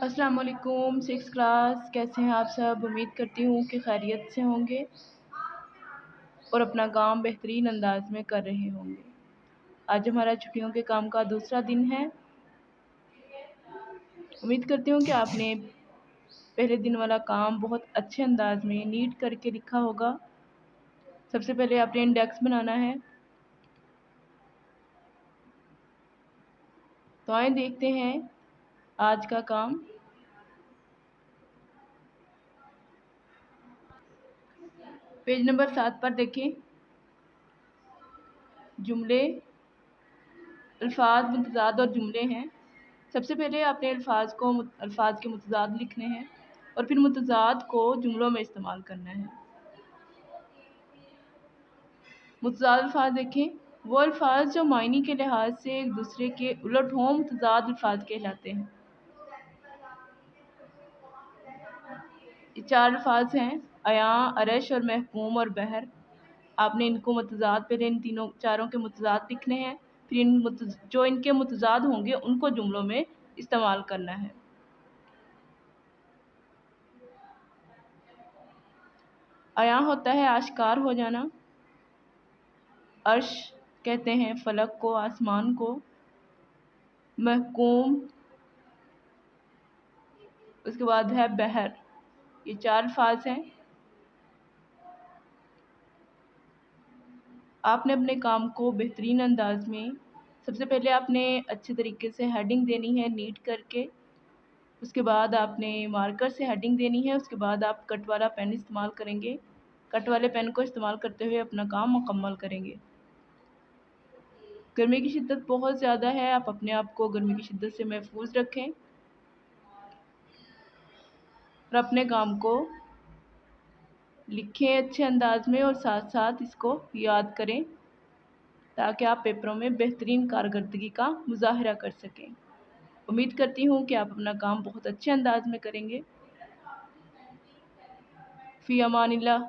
السلام علیکم six class, کیسے ہیں آپ سب؟ امید کرتی ہوں کہ خیریت سے ہوں گے اور اپنا کام بہترین انداز میں کر رہے ہوں گے۔ آج ہمارا چھٹیوں کے کام کا دوسرا دن ہے۔ امید کرتی ہوں کہ آپ نے پہلے دن والا کام بہت اچھے انداز میں نیٹ کر کے لکھا ہوگا۔ سب سے پہلے آپ نے انڈیکس بنانا ہے، تو آئیں دیکھتے ہیں آج کا کام۔ پیج نمبر 7 پر دیکھیں، جملے، الفاظ، متضاد اور جملے ہیں۔ سب سے پہلے آپ نے الفاظ کے متضاد لکھنے ہیں اور پھر متضاد کو جملوں میں استعمال کرنا ہے۔ متضاد الفاظ دیکھیں، وہ الفاظ جو معنی کے لحاظ سے ایک دوسرے کے الٹ ہوں متضاد الفاظ کہلاتے ہیں۔ یہ 4 الفاظ ہیں، عیاں، عرش اور محکوم اور بحر۔ آپ نے ان کو پہلے ان چاروں کے متضاد لکھنے ہیں، پھر جو ان کے متضاد ہوں گے ان کو جملوں میں استعمال کرنا ہے۔ عیاں ہوتا ہے آشکار ہو جانا، عرش کہتے ہیں فلک کو، آسمان کو، محکوم اس کے بعد ہے بحر۔ یہ 4 الفاظ ہیں۔ آپ نے اپنے کام کو بہترین انداز میں، سب سے پہلے آپ نے اچھے طریقے سے ہیڈنگ دینی ہے نیٹ کر کے، اس کے بعد آپ نے مارکر سے ہیڈنگ دینی ہے، اس کے بعد آپ کٹ والا پین استعمال کریں گے۔ کٹ والے پین کو استعمال کرتے ہوئے اپنا کام مکمل کریں گے۔ گرمی کی شدت بہت زیادہ ہے، آپ اپنے آپ کو گرمی کی شدت سے محفوظ رکھیں اور اپنے کام کو لکھیں اچھے انداز میں اور ساتھ ساتھ اس کو یاد کریں تاکہ آپ پیپروں میں بہترین کارکردگی کا مظاہرہ کر سکیں۔ امید کرتی ہوں کہ آپ اپنا کام بہت اچھے انداز میں کریں گے۔ فی امان اللہ۔